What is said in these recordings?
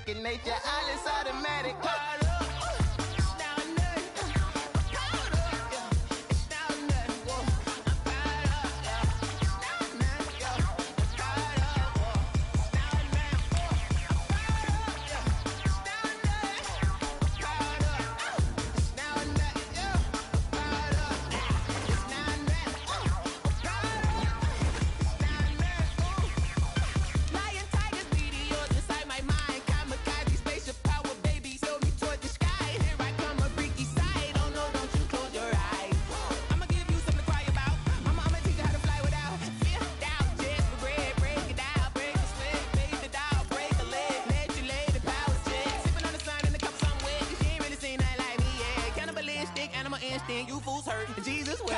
second nature. All is automatic. Caught up. You fools hurt, Jesus will.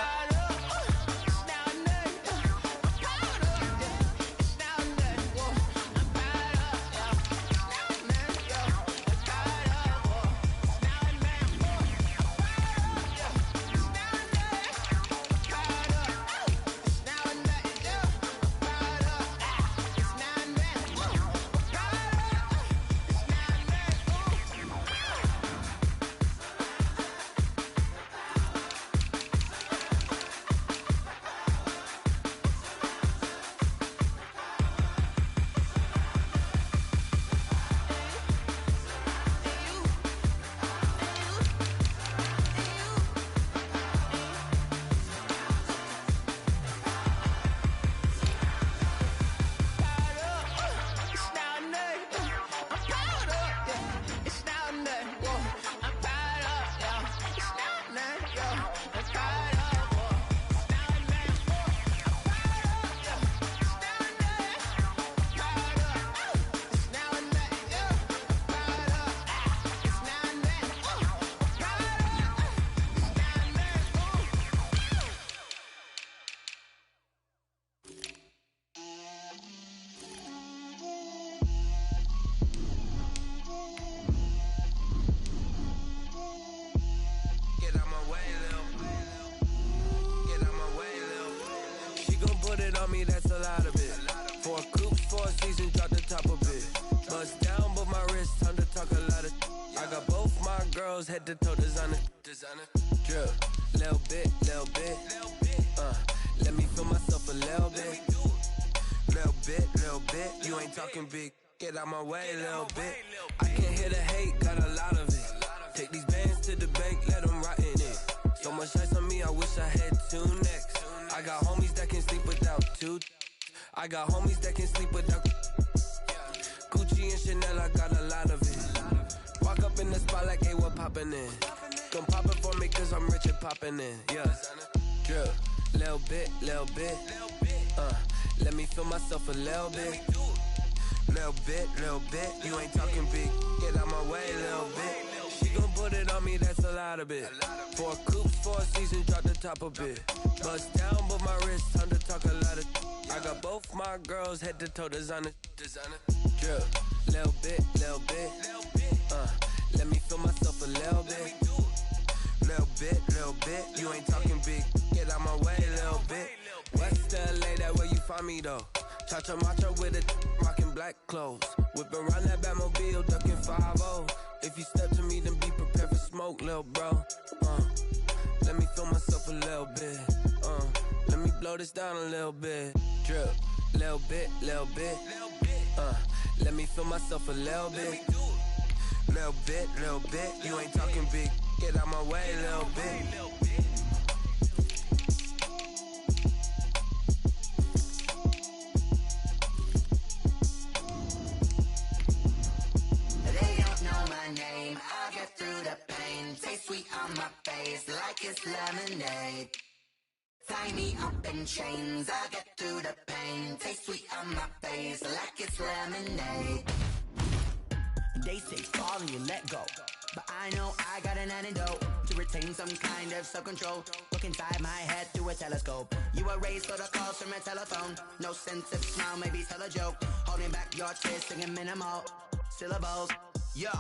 That's a lot of it. 4 coops, 4 seasons, drop the top of it. Bust down, but my wrist, time to talk a lot of. I got both my girls head to toe designer. Drip, little bit. Let me feel myself a little bit. Little bit. You ain't talking big. Get out my way, little bit. I can't hear the hate, got a lot of it. Take these bands to the bank, let them rot in it. So much ice on me, I wish I had 2 necks. I got homies that can sleep without 2. I got homies that can sleep without Gucci and Chanel, I got a lot of it. Walk up in the spot like, hey, what poppin' in? Gon' pop it for me cause I'm rich and poppin' in. Yeah, drip, little bit. Let me feel myself a little bit. Little bit. You ain't talking big. Get out my way, little bit. She gon' put it on me, that's a lot of it. 4 coops, 4 seasons, drop the top a bit. Bust down, but my wrist, time to talk a lot of. I got both my girls head to toe designer. Drip, little bit. Let me feel myself a little bit. Little bit. You ain't talking big. Get out my way, little bit. West LA, that where you find me though. Chacha macha with it, rockin' black clothes. Whip around that Batmobile, ducking 5-0. If you step to me, then be prepared for smoke, lil' bro. Let me feel myself a little bit. Let me blow this down a little bit. Drip, little bit. Let me feel myself a little bit. Little bit. You ain't talking big. Get out my way, little bit. Name, I'll get through the pain. Taste sweet on my face like it's lemonade. Tie me up in chains, I'll get through the pain. Taste sweet on my face like it's lemonade. They say fall and you let go, but I know I got an antidote to retain some kind of self-control. Look inside my head through a telescope. You erase all the calls from a telephone. No sense of smile, maybe tell a joke. Holding back your tears, singing minimal syllables. Yeah,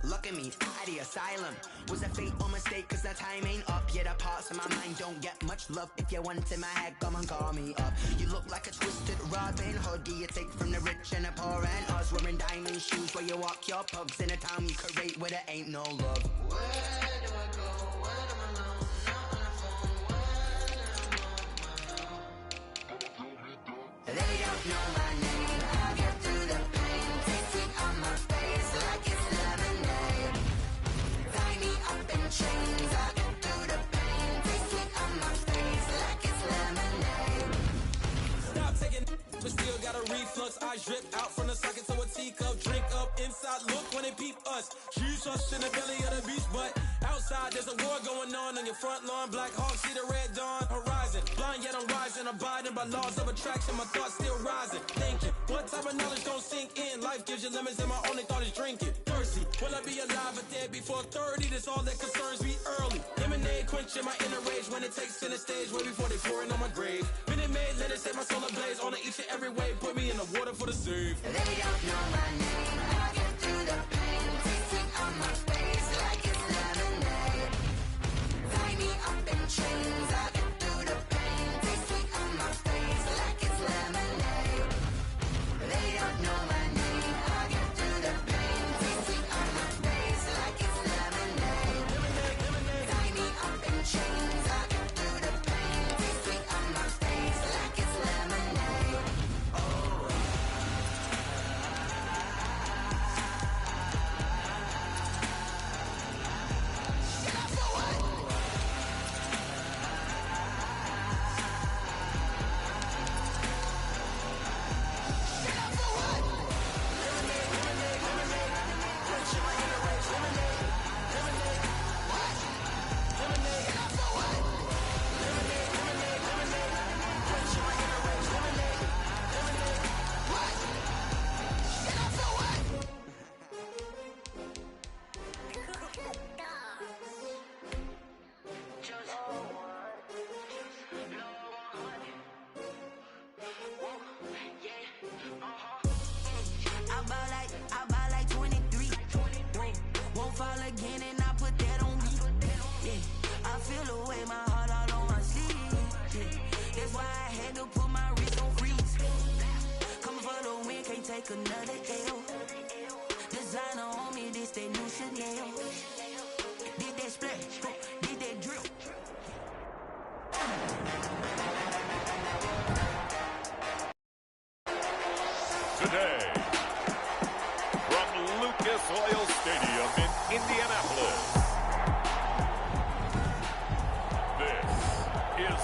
Look at me, out the asylum. Was a fate or mistake, cause the time ain't up. Yeah, the parts of my mind don't get much love. If you want in my head, come and call me up. You look like a twisted Robin Hood. Do you take from the rich and the poor and us? Wearing diamond shoes where you walk your pugs in a town you create where there ain't no love. Where do I go? When I'm alone? Not on the phone. When I'm on my own. They don't know my name. I'll get through the pain. Taste sweet on my face like it's lemonade. Tie me up in chains. I'll get through the pain. Taste sweet on my face like it's lemonade. Stop taking but still got a reflux. Eyes drip out from the socket to a teacup. Drink up inside, look when they peep us. She's us in the belly of the beast, but outside there's a war going on your front lawn. Black Hawk, see the red dawn horizon. Blind yet I'm rising, abiding by laws of attraction. My thoughts still rising, thinking what type of knowledge don't sink in. Life gives you lemons and my only thought is drinking. Thirsty, will I be alive or dead before 30? That's all that concerns me early. Lemonade quenching my inner rage when it takes center stage way before they pour it on my grave. Minute Maid, let it set my soul ablaze on each and every way. Put me in the water for the save. They don't know my name. I'll get through the pain. Taste sweet on my face like it's lemonade. Tie me up in chains. I'll get through the pain. Taste sweet on my face like it's lemonade. They don't know my name. I'll get through the pain. Taste sweet on my face like it's lemonade. Tie me up in chains. I'll get through the pain. Taste sweet on my face like it's lemonade. I buy like 23. Won't fall again and I put that on me. Yeah, I feel the way my heart all on my sleeve. Yeah, that's why I had to put my wrist on freeze. Coming for the win, can't take another L. Designer on me, this that new Chanel. Did that splash, did that drip. Today, from Lucas Oil Stadium in Indianapolis, this is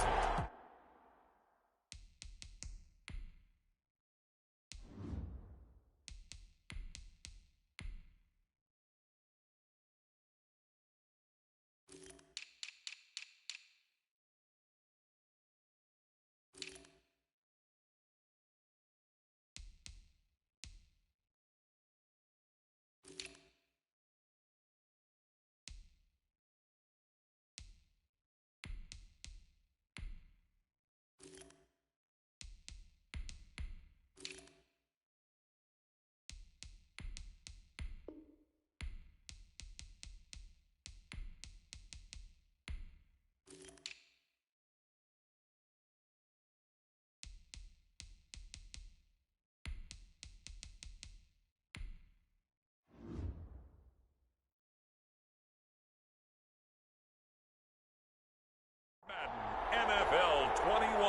Madden NFL 21.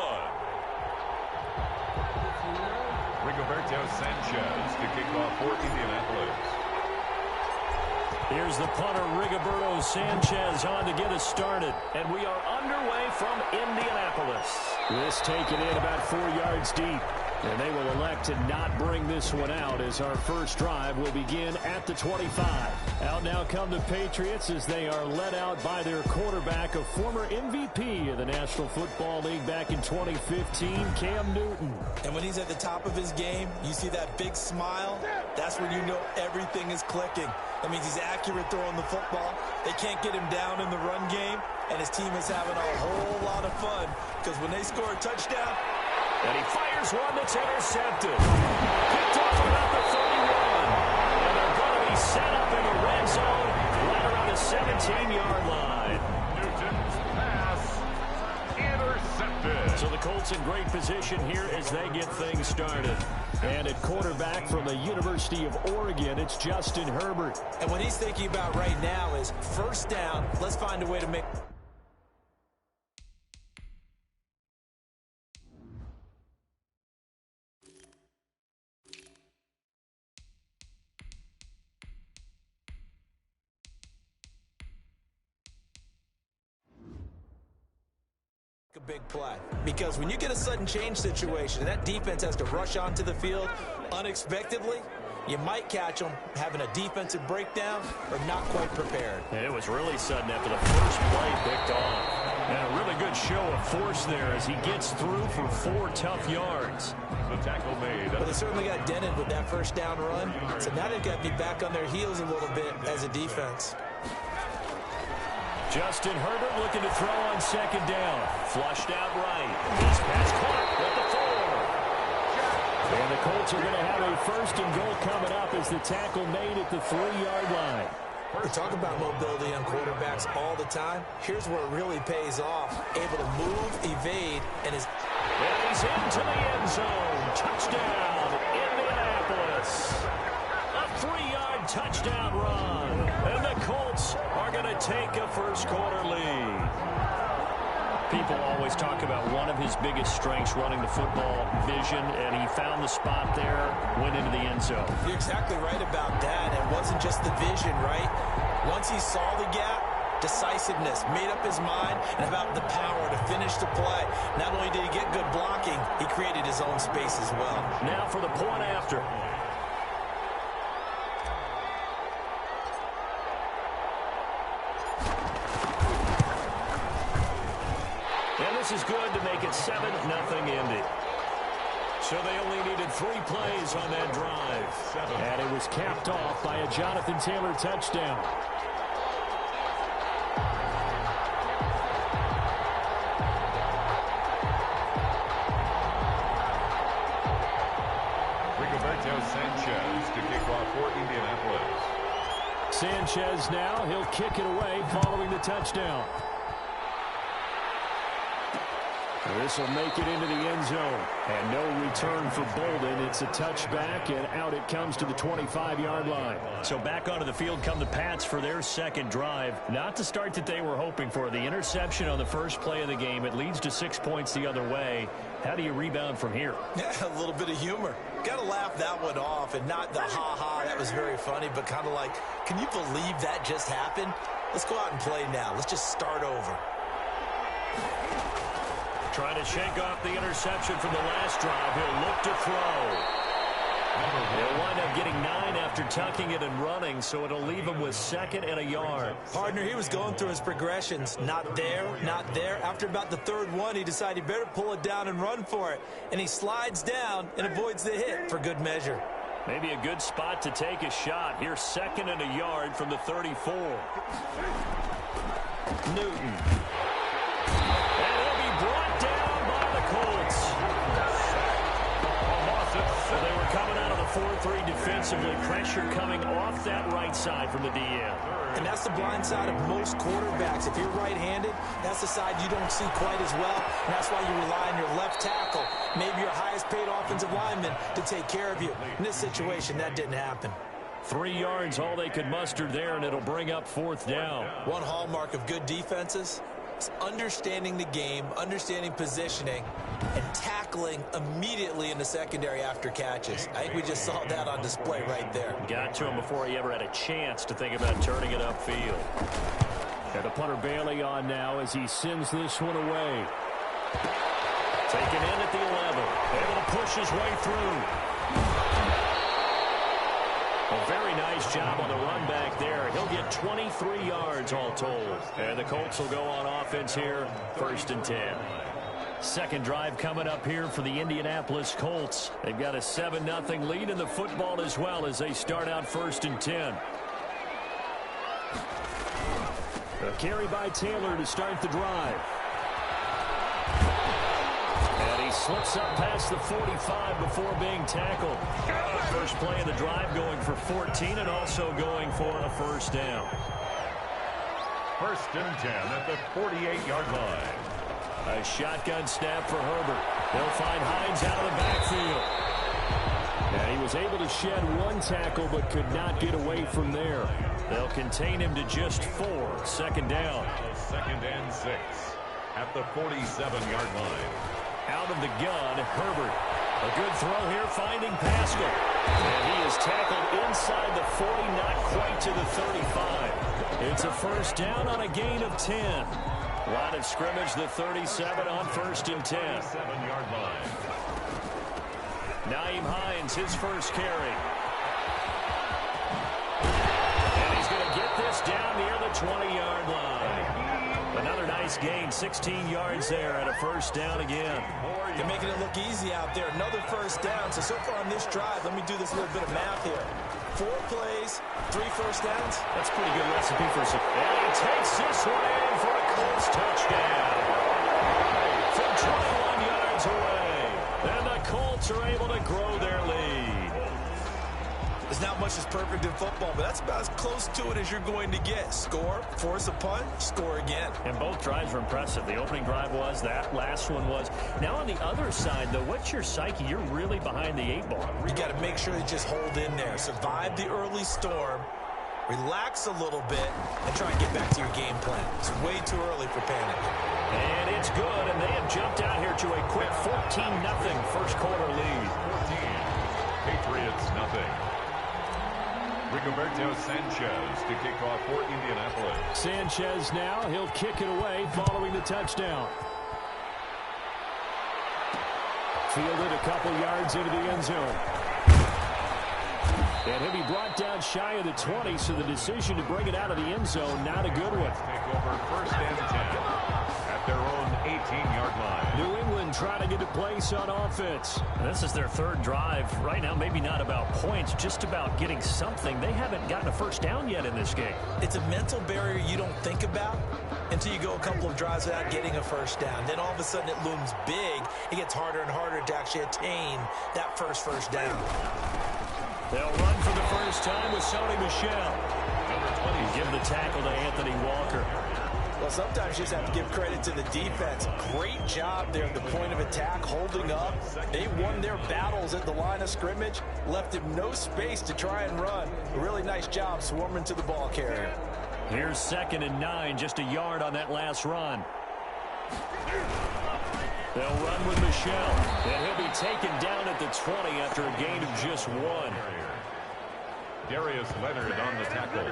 Rigoberto Sanchez to kick off for Indianapolis. Here's the punter, Rigoberto Sanchez, on to get us started. And we are underway from Indianapolis. This taken in about 4 yards deep. And they will elect to not bring this one out as our first drive will begin at the 25. Out now come the Patriots as they are led out by their quarterback, a former MVP of the National Football League back in 2015, Cam Newton. And when he's at the top of his game, you see that big smile. That's when you know everything is clicking. That means he's accurate throwing the football. They can't get him down in the run game, and his team is having a whole lot of fun because when they score a touchdown, and he fires one that's intercepted. Picked off about the 31. And they're going to be set up in the red zone 17-yard line. Newton's pass intercepted. So the Colts in great position here as they get things started. And at quarterback from the University of Oregon, it's Justin Herbert. And what he's thinking about right now is first down, let's find a way to make... a big play, because when you get a sudden change situation and that defense has to rush onto the field unexpectedly, you might catch them having a defensive breakdown or not quite prepared. And it was really sudden after the first play picked off. And a really good show of force there as he gets through for 4 tough yards. The tackle made. But they certainly got dented with that first down run, so now they've got to be back on their heels a little bit as a defense. Justin Herbert looking to throw on second down. Flushed out right. This pass caught at the 4. And the Colts are going to have a first and goal coming up as the tackle made at the 3-yard line. We talk about mobility on quarterbacks all the time. Here's where it really pays off. Able to move, evade, and he's into the end zone. Touchdown, Indianapolis. A 3-yard touchdown run. And the Colts are going to take a first-quarter lead. People always talk about one of his biggest strengths running the football, vision, and he found the spot there, went into the end zone. You're exactly right about that. It wasn't just the vision, right? Once he saw the gap, decisiveness, made up his mind, and about the power to finish the play. Not only did he get good blocking, he created his own space as well. Now for the point after. This is good to make it 7-0 Indy. So they only needed 3 plays on that drive. And it was capped off by a Jonathan Taylor touchdown. Rigoberto Sanchez to kick off for Indianapolis. Sanchez now, he'll kick it away following the touchdown. This will make it into the end zone. And no return for Bolden. It's a touchback, and out it comes to the 25-yard line. So back onto the field come the Pats for their second drive. Not the start that they were hoping for. The interception on the first play of the game. It leads to 6 points the other way. How do you rebound from here? Yeah, a little bit of humor. Got to laugh that one off, and not the ha-ha, that was very funny, but kind of like, can you believe that just happened? Let's go out and play now. Let's just start over. Trying to shake off the interception from the last drive. He'll look to throw. He'll wind up getting 9 after tucking it and running, so it'll leave him with 2nd and a yard. Partner, he was going through his progressions. Not there, not there. After about the 3rd one, he decided he better pull it down and run for it. And he slides down and avoids the hit for good measure. Maybe a good spot to take a shot. Here's 2nd and a yard from the 34. Newton. Brought down by the Colts. So they were coming out of the 4-3 defensively. Pressure coming off that right side from the DM. And that's the blind side of most quarterbacks. If you're right-handed, that's the side you don't see quite as well. And that's why you rely on your left tackle, maybe your highest-paid offensive lineman, to take care of you. In this situation, that didn't happen. 3 yards, all they could muster there, and it'll bring up 4th down. One hallmark of good defenses is understanding the game, understanding positioning, and tackling immediately in the secondary after catches. I think we just saw that on display right there. Got to him before he ever had a chance to think about turning it upfield. And the punter Bailey on now as he sends this one away. Taken in at the 11. Able to push his way through. A very nice job on the run back there. He'll get 23 yards all told. And the Colts will go on offense here, 1st and 10. Second drive coming up here for the Indianapolis Colts. They've got a 7-0 lead in the football as well as they start out 1st and 10. A carry by Taylor to start the drive. And he slips up past the 45 before being tackled. First play of the drive going for 14 and also going for a 1st down. First and 10 at the 48-yard line. A shotgun snap for Herbert. They'll find Hines out of the backfield. And he was able to shed one tackle but could not get away from there. They'll contain him to just 4. Second down. Second and 6 at the 47-yard line. Out of the gun, Herbert. A good throw here, finding Pascal. And he is tackled inside the 40, not quite to the 35. It's a first down on a gain of 10. Line of scrimmage, the 37 on first and 10. 7-yard line. Nyheim Hines, his first carry. And he's going to get this down near the 20-yard line. Another nice gain, 16 yards there, and a first down again. They're making it look easy out there. Another first down. So far on this drive, let me do this little bit of math here. 4 plays, 3 first downs. That's a pretty good recipe for some. And he takes this one in for a close touchdown. From 21 yards away. And the Colts are able to grow their lead. There's not much that's perfect in football, but that's about as close to it as you're going to get. Score, force a punt, score again. And both drives were impressive. The opening drive was, that last one was. Now on the other side, though, what's your psyche? You're really behind the 8 ball. You got to make sure you just hold in there. Survive the early storm, relax a little bit, and try and get back to your game plan. It's way too early for panic. And it's good, and they have jumped out here to a quick 14-0 first quarter lead. 14. Patriots nothing. Rigoberto Sanchez to kick off for Indianapolis. Sanchez now, he'll kick it away following the touchdown. Fielded a couple yards into the end zone. And he'll be brought down shy of the 20, so the decision to bring it out of the end zone, not a good one. Take over first and 10 at their own 18-yard line. New England trying to get a place on offense. This is their 3rd drive. Right now, maybe not about points, just about getting something. They haven't gotten a first down yet in this game. It's a mental barrier you don't think about until you go a couple of drives without getting a first down. Then all of a sudden it looms big. It gets harder and harder to actually attain that first down. They'll run for the first time with Sony Michel. Number 20. Give the tackle to Anthony Walker. Well, sometimes you just have to give credit to the defense. Great job there at the point of attack, holding up. They won their battles at the line of scrimmage, left him no space to try and run. A really nice job swarming to the ball carrier. Here's 2nd and 9, just a yard on that last run. They'll run with Michel, and he'll be taken down at the 20 after a gain of just 1. Darius Leonard on the tackle.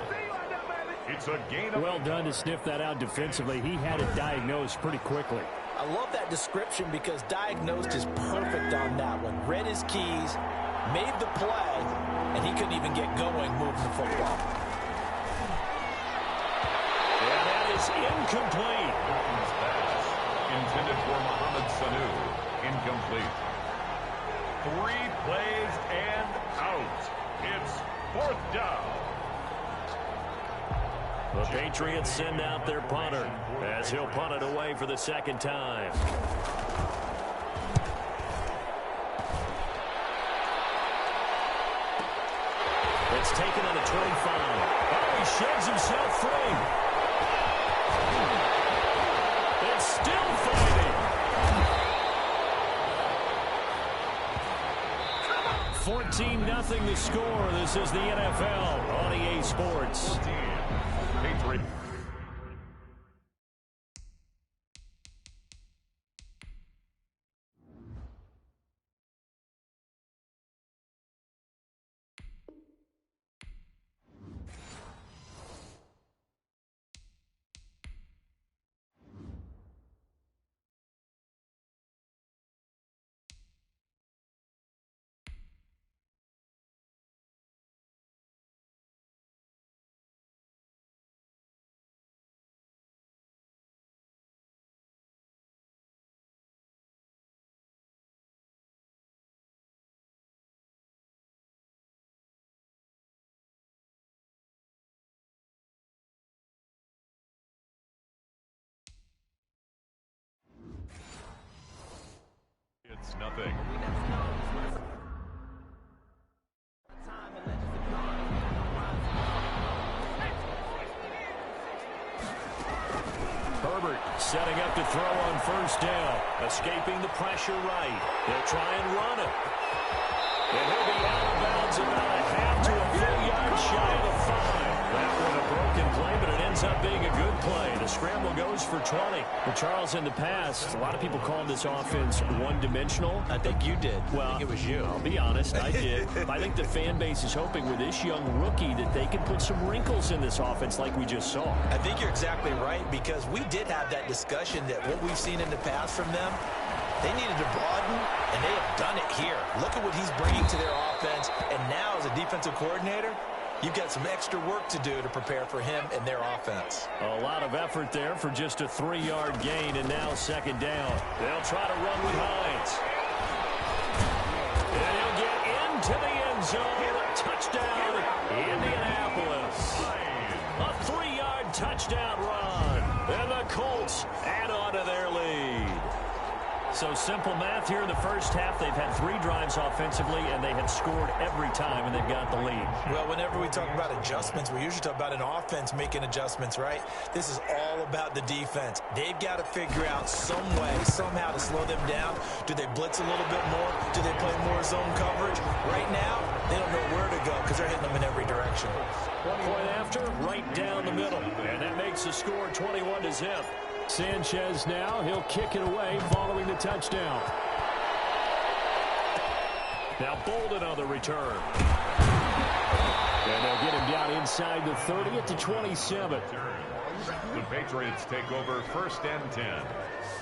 It's a gain of... Well done to sniff that out defensively. He had it diagnosed pretty quickly. I love that description because diagnosed is perfect on that one. Read his keys, made the play, and he couldn't even get going moving the football. And that is incomplete. Intended for Mohamed Sanu. Incomplete. 3 plays and out. It's 4th down. The Patriots send out their punter as he'll punt it away for the 2nd time. It's taken on the 25. Oh, he sheds himself free. It's still fighting. 14-0 the score. This is the NFL on EA Sports. Patriots. It's nothing. setting up to throw on first down. Escaping the pressure right. They'll try and run it. And he'll be out of bounds about a half to a full yard shy of the 5. That one a broken play, but it ends up being a good play. The scramble goes for 20. But Charles, in the past, a lot of people called this offense one-dimensional. I think you did. Well, I think it was you. I'll be honest, I did. I think the fan base is hoping with this young rookie that they can put some wrinkles in this offense like we just saw. I think you're exactly right, because we did have that discussion that what we've seen in the past from them, they needed to broaden, and they have done it here. Look at what he's bringing to their offense, and now as a defensive coordinator, you've got some extra work to do to prepare for him and their offense. A lot of effort there for just a 3-yard gain, and now second down. They'll try to run with Hines. And he'll get into the end zone. Touchdown, Indianapolis. A 3-yard touchdown run. And the Colts add on to their lead. So simple math here in the first half. They've had 3 drives offensively, and they have scored every time, and they've got the lead. Well, whenever we talk about adjustments, we usually talk about an offense making adjustments, right? This is all about the defense. They've got to figure out some way, somehow to slow them down. Do they blitz a little bit more? Do they play more zone coverage? Right now, they don't know where to go because they're hitting them in every direction. 1 point after, right down the middle. And that makes the score 21-0. Sanchez now, he'll kick it away following the touchdown. Now Bolden on the return. And they'll get him down inside the 30 at the 27. The Patriots take over 1st and 10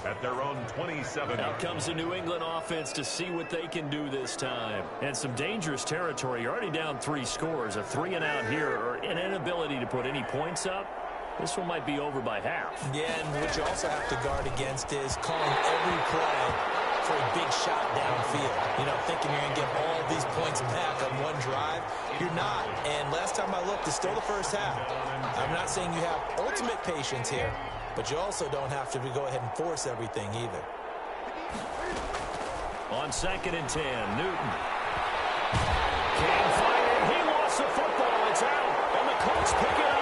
at their own 27. Out comes the New England offense to see what they can do this time. And some dangerous territory. You're already down 3 scores. A 3-and-out here, or an inability to put any points up. This one might be over by half. Yeah, and what you also have to guard against is calling every play for a big shot downfield. You know, thinking you're going to get all these points back on one drive. You're not. And last time I looked, it's still the first half. I'm not saying you have ultimate patience here, but you also don't have to go ahead and force everything either. On 2nd and 10, Newton. Can't find it. He lost the football. It's out. And the Colts pick it up.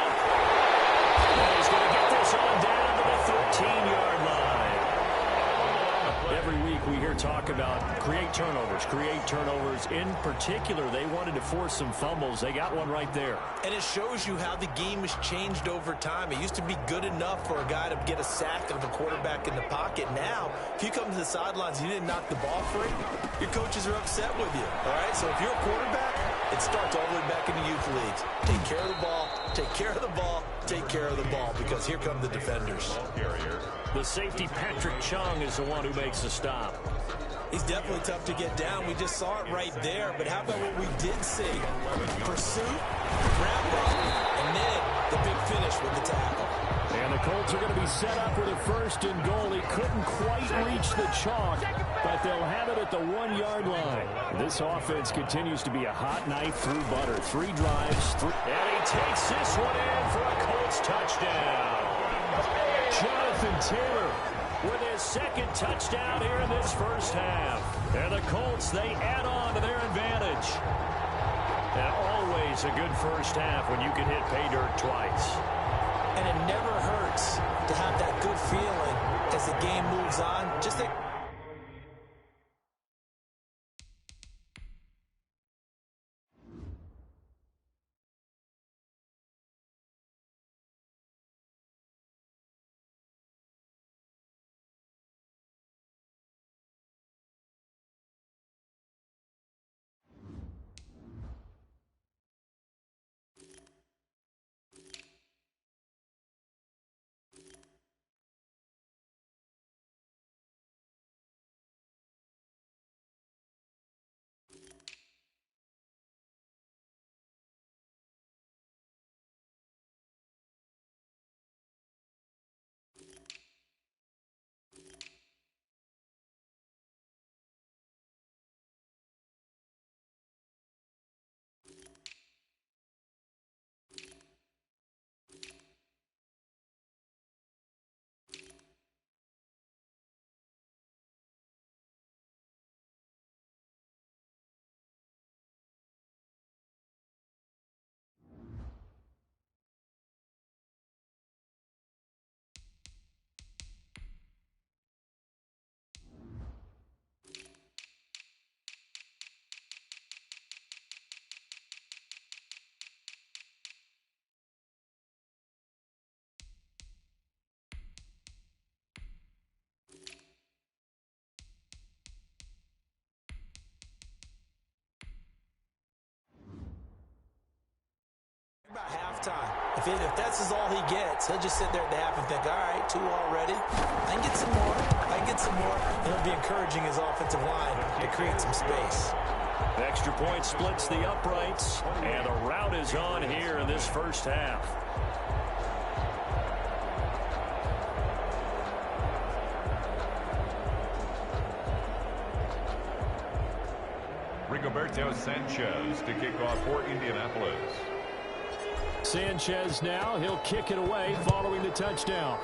And he's going to get this on down to the 13-yard line. Every week we hear talk about create turnovers. In particular, they wanted to force some fumbles. They got one right there. And it shows you how the game has changed over time. It used to be good enough for a guy to get a sack of a quarterback in the pocket. Now, if you come to the sidelines and you didn't knock the ball free, your coaches are upset with you. All right? So if you're a quarterback, it starts all the way back in the youth leagues. Take care of the ball, take care of the ball, take care of the ball, because here come the defenders. The safety, Patrick Chung, is the one who makes the stop. He's definitely tough to get down. We just saw it right there. But how about what we did see? Pursuit, wrap up, and then the big finish with the tackle. And the Colts are going to be set up with a 1st and goal. He couldn't quite reach the chalk, but they'll have it at the 1-yard line. This offense continues to be a hot knife through butter. 3 drives. And he takes this one in for a Colts touchdown. Jonathan Taylor with his 2nd touchdown here in this first half. And the Colts, they add on to their advantage. And always a good first half when you can hit pay dirt twice. And it never hurts to have that good feeling as the game moves on. Just think If that's all he gets, he'll just sit there at the half and think, all right, 2 already. I can get some more. I can get some more. And he'll be encouraging his offensive line to create some space. The extra point splits the uprights, and a rout is on here in this first half. Rigoberto Sanchez to kick off for Indianapolis. Sanchez now, he'll kick it away following the touchdown.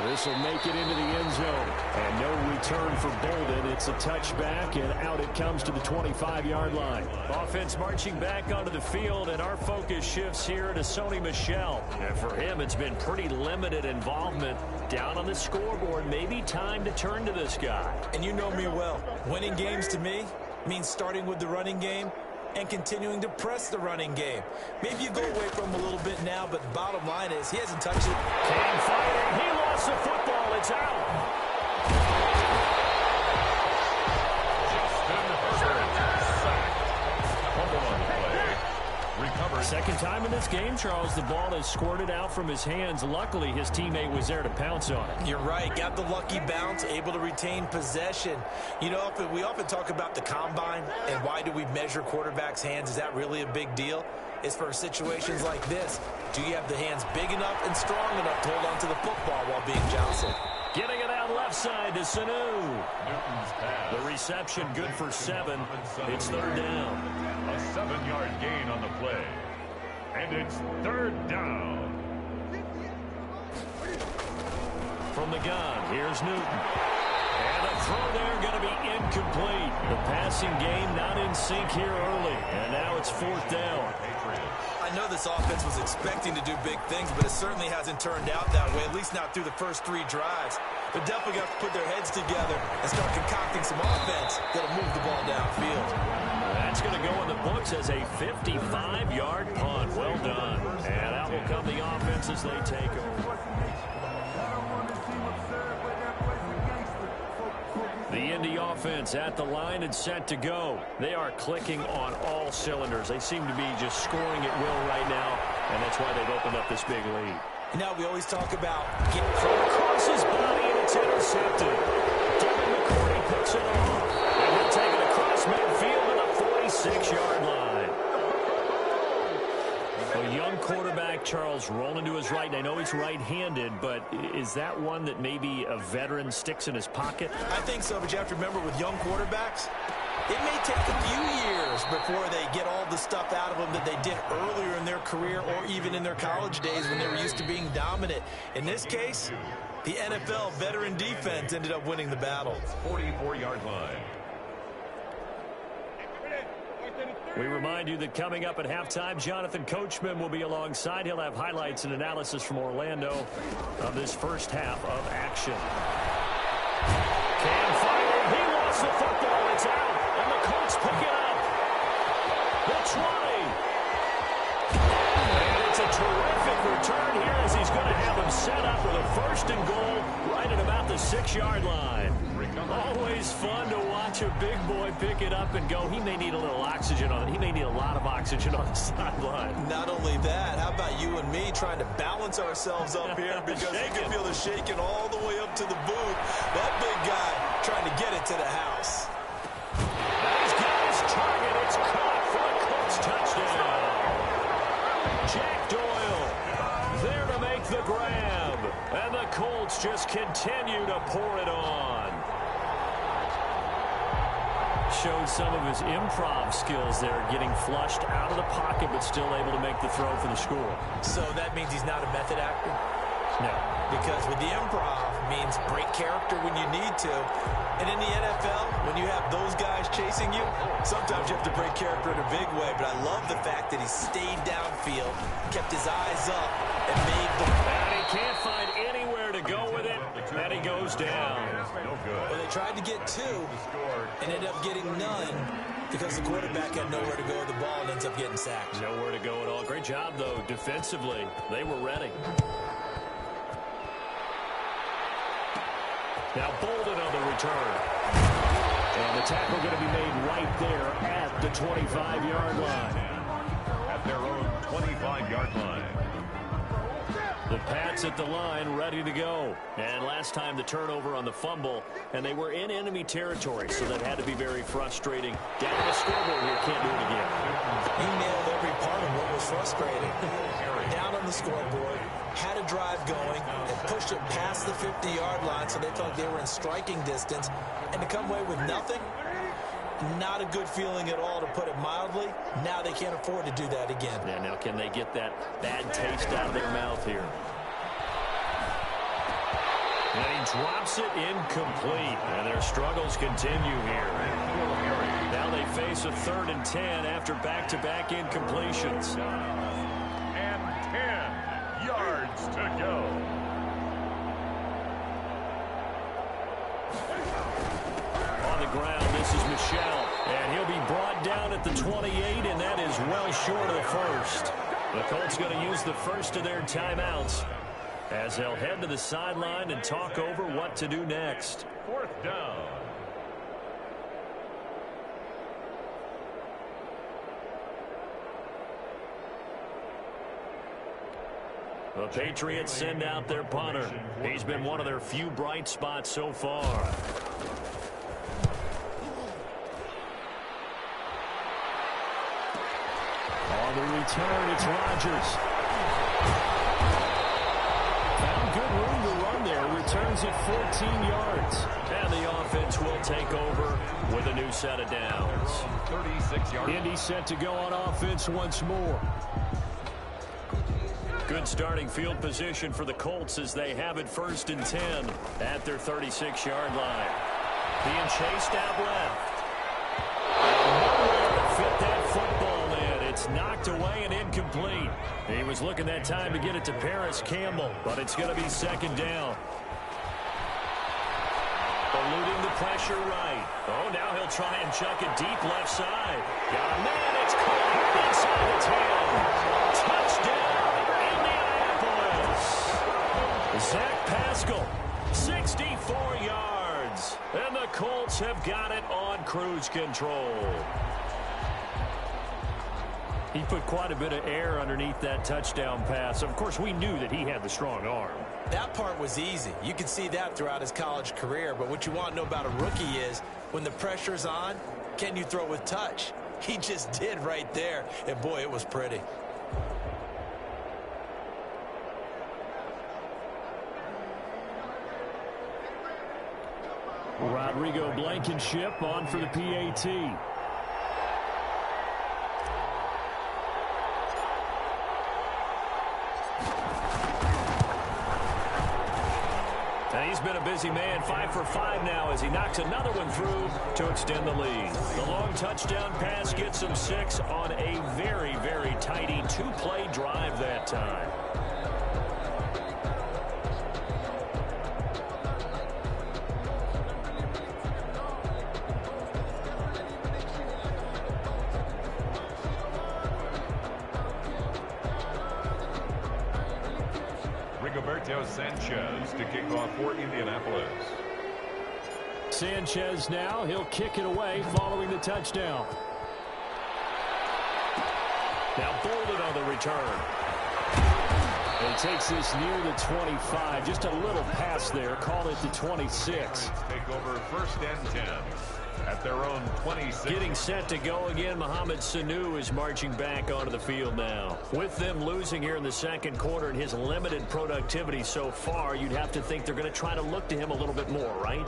This will make it into the end zone. And no return for Bolden. It's a touchback, and out it comes to the 25-yard line. Offense marching back onto the field, and our focus shifts here to Sony Michel. And for him, it's been pretty limited involvement down on the scoreboard. Maybe time to turn to this guy. And you know me well. Winning games to me means starting with the running game and continuing to press the running game. Maybe you go away from him a little bit now, but the bottom line is he hasn't touched it. Cam fighting. He lost the football. It's out. Second time in this game, Charles, the ball has squirted out from his hands. Luckily, his teammate was there to pounce on it. You're right. Got the lucky bounce, able to retain possession. You know, we often talk about the combine and why do we measure quarterbacks' hands. Is that really a big deal? It's for situations like this. Do you have the hands big enough and strong enough to hold on to the football while being jostled? Getting it out left side to Sanu. The reception good for 7. It's third down. A 7-yard gain on the play. And it's third down. From the gun, here's Newton. And a throw there going to be incomplete. The passing game not in sync here early. And now it's fourth down. I know this offense was expecting to do big things, but it certainly hasn't turned out that way, at least not through the first 3 drives. They're definitely going to have to put their heads together and start concocting some offense that'll move the ball downfield. That's going to go in the books as a 55-yard punt. Well done. And out will come the offense as they take over. The Indy offense at the line and set to go. They are clicking on all cylinders. They seem to be just scoring at will right now, and that's why they've opened up this big lead. Now we always talk about getting thrown across his body, and it's intercepted. Devin McCourty picks it off, and he'll take it across midfield to the 46-yard line. A young quarterback, Charles, rolling to his right. And I know he's right-handed, but is that one that maybe a veteran sticks in his pocket? I think so, but you have to remember with young quarterbacks, it may take a few years before they get all the stuff out of them that they did earlier in their career or even in their college days when they were used to being dominant. In this case, the NFL veteran defense ended up winning the battle. 44-yard line. We remind you that coming up at halftime, Jonathan Coachman will be alongside. He'll have highlights and analysis from Orlando of this first half of action. Cam firing. He lost the football. It's out. And the Colts pick it up. The 20. And it's a terrific return here as he's going to have him set up with a first and goal right at about the 6-yard line. Always fun to watch a big boy pick it up and go. He may need a little oxygen on it. He may need a lot of oxygen on the sideline. Not only that, how about you and me trying to balance ourselves up here because you can feel the shaking all the way up to the booth. That big guy trying to get it to the house. He's got his target. It's caught for a Colts touchdown. Jack Doyle there to make the grab. And the Colts just continue to pour it on. Showed some of his improv skills there, getting flushed out of the pocket but still able to make the throw for the score. So that means he's not a method actor? No. Because with the improv means break character when you need to. And in the NFL, when you have those guys chasing you, sometimes you have to break character in a big way. But I love the fact that he stayed downfield, kept his eyes up, and made the... And he can't find anywhere to go with it, and he goes down. No good. Well, they tried to get 2 and ended up getting none because the quarterback had nowhere to go with the ball and ends up getting sacked. Nowhere to go at all. Great job, though, defensively. They were ready. Now Bolden on the return. And the tackle going to be made right there at the 25-yard line. At their 25-yard line. The Pats at the line, ready to go. And last time the turnover on the fumble, and they were in enemy territory, so that had to be very frustrating. Down the scoreboard here, can't do it again. He nailed every part of what was frustrating. Down on the scoreboard, had a drive going, and pushed it past the 50-yard line, so they thought they were in striking distance. And to come away with nothing, not a good feeling at all, to put it mildly. Now they can't afford to do that again. Yeah, now can they get that bad taste out of their mouth here? And he drops it incomplete. And their struggles continue here. Now they face a 3rd and 10 after back-to-back incompletions. And 10 yards to go. On the ground, this is Michel. And he'll be brought down at the 28, and that is well short of the first. The Colts going to use the first of their timeouts as they'll head to the sideline and talk over what to do next. 4th down. The Patriots send out their punter. He's been one of their few bright spots so far. On the return, it's Rodgers. Found good room to run there. Returns it 14 yards. And the offense will take over with a new set of downs. 36 yards. Indy set to go on offense once more. Good starting field position for the Colts as they have it 1st and 10 at their 36-yard line. Being chased out left. Nowhere to fit that football in. It's knocked away and incomplete. He was looking that time to get it to Paris Campbell, but it's going to be 2nd down. Eluding the pressure right. Oh, now he'll try and chuck it deep left side. Got a man. It's caught inside the 10. Touchdown. Zach Pascal, 64 yards. And the Colts have got it on cruise control. He put quite a bit of air underneath that touchdown pass. Of course, we knew that he had the strong arm. That part was easy. You could see that throughout his college career. But what you want to know about a rookie is when the pressure's on, can you throw with touch? He just did right there. And, boy, it was pretty. Rodrigo Blankenship on for the PAT. And he's been a busy man, 5 for 5 now as he knocks another one through to extend the lead. The long touchdown pass gets him 6 on a very, very tidy 2-play drive that time. Sanchez to kick off for Indianapolis. Sanchez now, he'll kick it away following the touchdown. Now Bolden on the return. And he takes this near the 25, just a little pass there, call it the 26. Take over 1st and 10 at their own 26. Getting set to go again, Mohamed Sanu is marching back onto the field now. With them losing here in the 2nd quarter and his limited productivity so far, you'd have to think they're going to try to look to him a little bit more, right?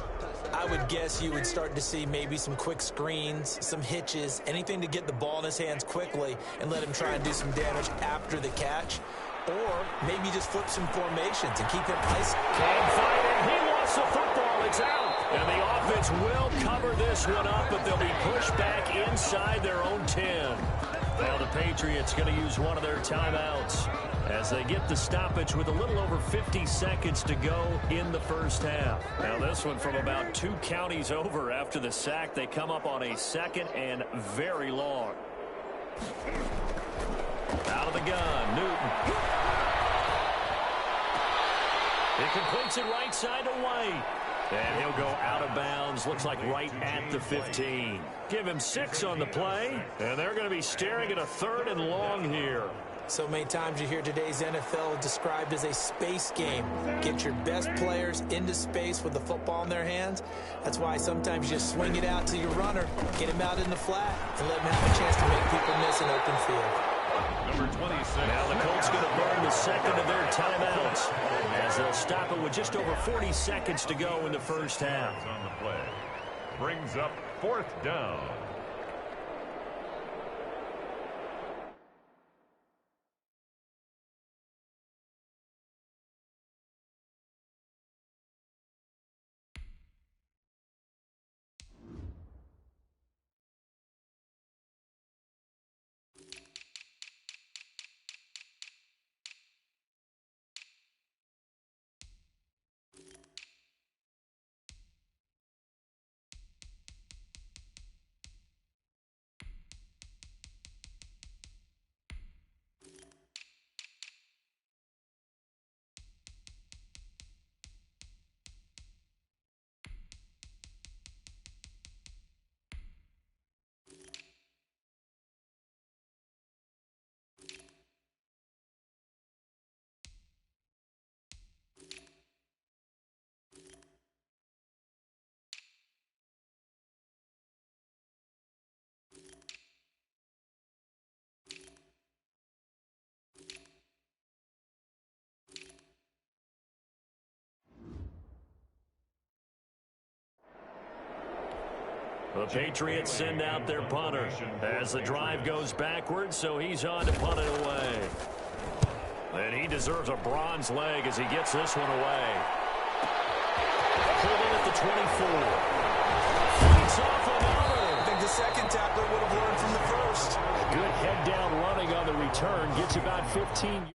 I would guess you would start to see maybe some quick screens, some hitches, anything to get the ball in his hands quickly and let him try and do some damage after the catch. Or maybe just flip some formations and keep him ice. Can't find it. He lost the football. It's out. And the offense will cover this one up, but they'll be pushed back inside their own 10. Now the Patriots going to use one of their timeouts as they get the stoppage with a little over 50 seconds to go in the first half. Now this one from about 2 counties over after the sack. They come up on a 2nd and very long. Out of the gun, Newton. He completes it right side to White. And he'll go out of bounds, looks like right at the 15. Give him 6 on the play, and they're going to be staring at a 3rd and long here. So many times you hear today's NFL described as a space game. Get your best players into space with the football in their hands. That's why sometimes you just swing it out to your runner, get him out in the flat, and let him have a chance to make people miss an open field. Number 26. Now the Colts going to burn the second of their timeouts as they'll stop it with just over 40 seconds to go in the first half. On the play. Brings up 4th down. The Patriots send out their punter as the drive goes backwards, so he's on to punt it away. And he deserves a bronze leg as he gets this one away. Pulled in at the 24. Fights off another. I think the second tackler would have learned from the first. Good head down running on the return. Gets about 15.